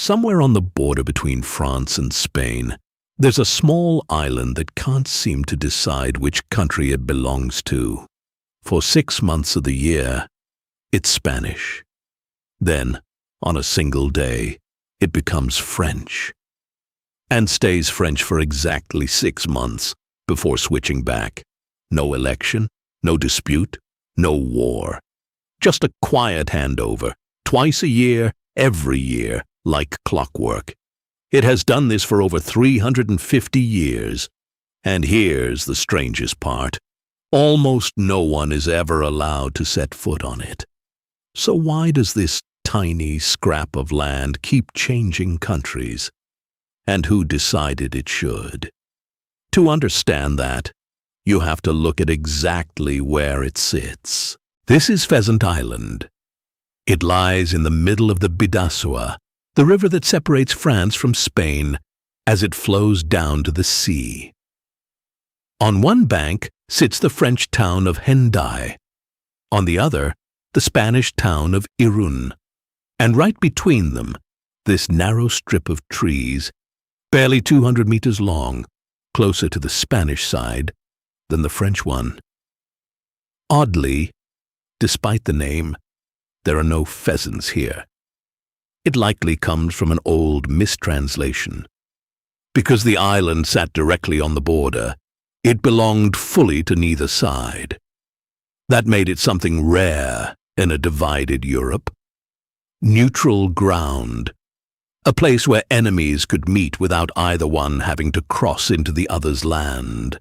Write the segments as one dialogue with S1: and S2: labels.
S1: Somewhere on the border between France and Spain, there's a small island that can't seem to decide which country it belongs to. For 6 months of the year, it's Spanish. Then, on a single day, it becomes French. And stays French for exactly 6 months before switching back. No election, no dispute, no war. Just a quiet handover, twice a year, every year, like clockwork. It has done this for over 350 years. And here's the strangest part. Almost no one is ever allowed to set foot on it. So why does this tiny scrap of land keep changing countries? And who decided it should? To understand that, you have to look at exactly where it sits. This is Pheasant Island. It lies in the middle of the Bidasoa, the river that separates France from Spain as it flows down to the sea. On one bank sits the French town of Hendaye, on the other, the Spanish town of Irún, and right between them, this narrow strip of trees, barely 200 meters long, closer to the Spanish side than the French one. Oddly, despite the name, there are no pheasants here. It likely comes from an old mistranslation. Because the island sat directly on the border, it belonged fully to neither side. That made it something rare in a divided Europe. Neutral ground, a place where enemies could meet without either one having to cross into the other's land.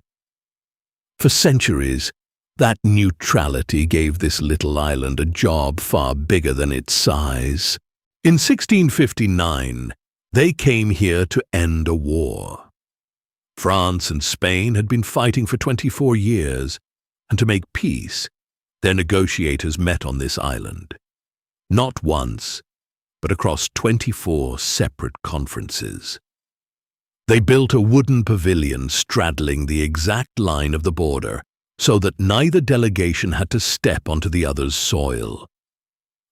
S1: For centuries, that neutrality gave this little island a job far bigger than its size. In 1659, they came here to end a war. France and Spain had been fighting for 24 years, and to make peace, their negotiators met on this island. Not once, but across 24 separate conferences. They built a wooden pavilion straddling the exact line of the border so that neither delegation had to step onto the other's soil.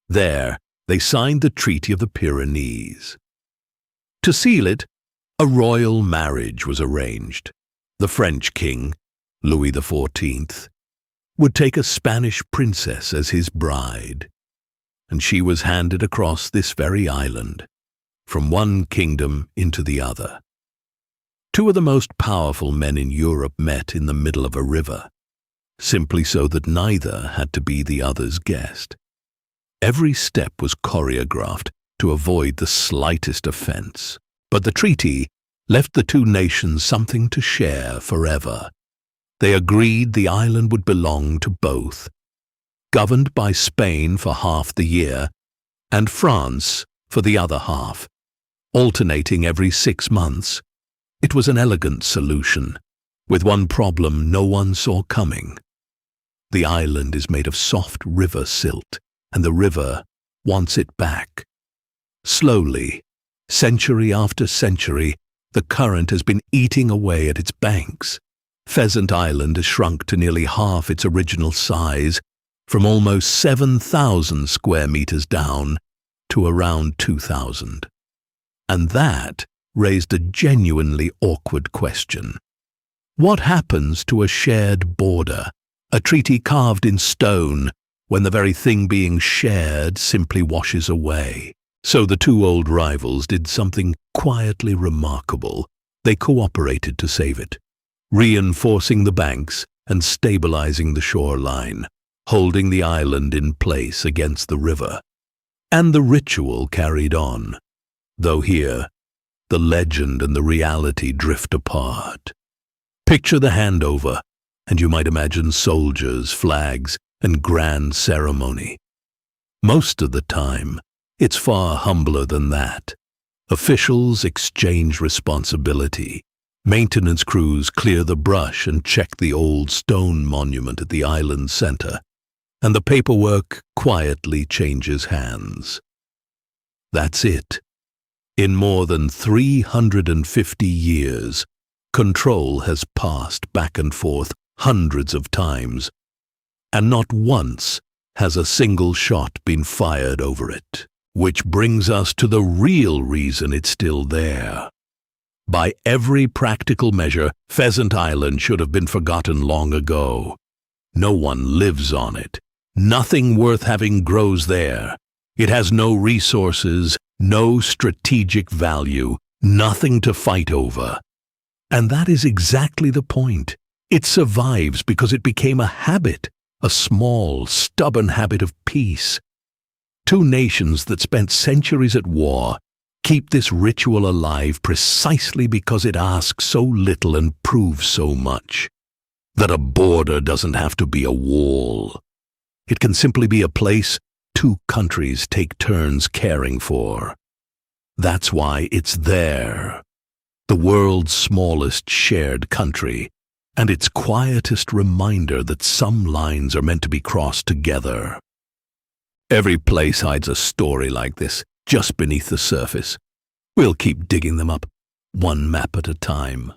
S1: There, they signed the Treaty of the Pyrenees. To seal it, a royal marriage was arranged. The French king, Louis XIV, would take a Spanish princess as his bride, and she was handed across this very island, from one kingdom into the other. Two of the most powerful men in Europe met in the middle of a river, simply so that neither had to be the other's guest. Every step was choreographed to avoid the slightest offense. But the treaty left the two nations something to share forever. They agreed the island would belong to both, governed by Spain for half the year and France for the other half, alternating every 6 months. It was an elegant solution, with one problem no one saw coming. The island is made of soft river silt, and the river wants it back. Slowly, century after century, the current has been eating away at its banks. Pheasant Island has shrunk to nearly half its original size, from almost 7,000 square meters down to around 2,000. And that raised a genuinely awkward question. What happens to a shared border, a treaty carved in stone, when the very thing being shared simply washes away? So the two old rivals did something quietly remarkable. They cooperated to save it, reinforcing the banks and stabilizing the shoreline, holding the island in place against the river. And the ritual carried on, though here, the legend and the reality drift apart. Picture the handover, and you might imagine soldiers, flags, and grand ceremony. Most of the time, it's far humbler than that. Officials exchange responsibility. Maintenance crews clear the brush and check the old stone monument at the island center, and the paperwork quietly changes hands. That's it. In more than 350 years, control has passed back and forth hundreds of times, and not once has a single shot been fired over it. Which brings us to the real reason it's still there. By every practical measure, Pheasant Island should have been forgotten long ago. No one lives on it. Nothing worth having grows there. It has no resources, no strategic value, nothing to fight over. And that is exactly the point. It survives because it became a habit, a small, stubborn habit of peace. Two nations that spent centuries at war keep this ritual alive precisely because it asks so little and proves so much. That a border doesn't have to be a wall. It can simply be a place two countries take turns caring for. That's why it's there. The world's smallest shared country, and its quietest reminder that some lines are meant to be crossed together. Every place hides a story like this, just beneath the surface. We'll keep digging them up, one map at a time.